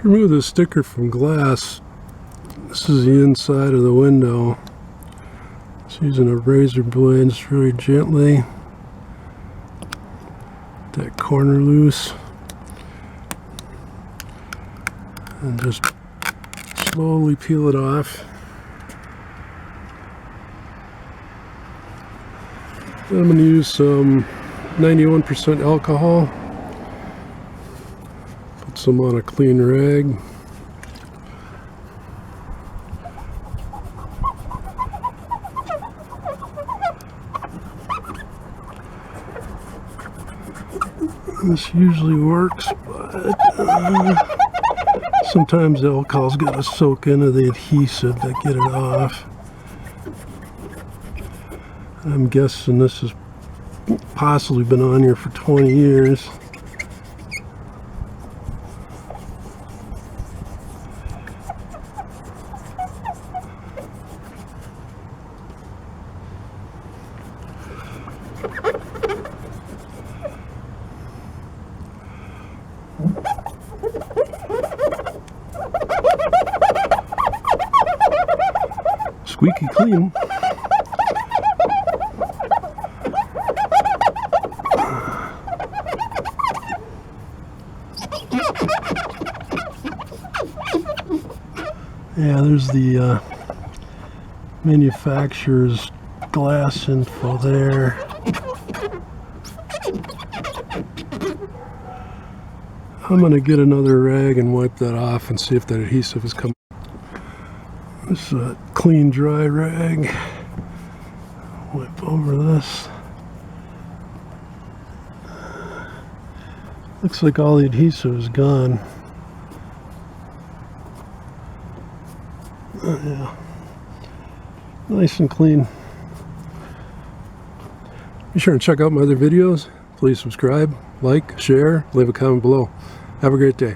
To remove the sticker from glass, this is the inside of the window. Just using a razor blade, just really gently. Get that corner loose. And just slowly peel it off. Then I'm going to use some 91% alcohol. Put some on a clean rag. This usually works, but sometimes the alcohol's got to soak into the adhesive to get it off. I'm guessing this has possibly been on here for 20 years. Squeaky clean. Yeah, there's the manufacturer's glass info there. I'm going to get another rag and wipe that off and see if that adhesive is coming. This is a clean, dry rag. Wipe over this. Looks like all the adhesive is gone. Yeah, nice and clean. Be sure and check out my other videos. Please subscribe, like, share, leave a comment below. Have a great day.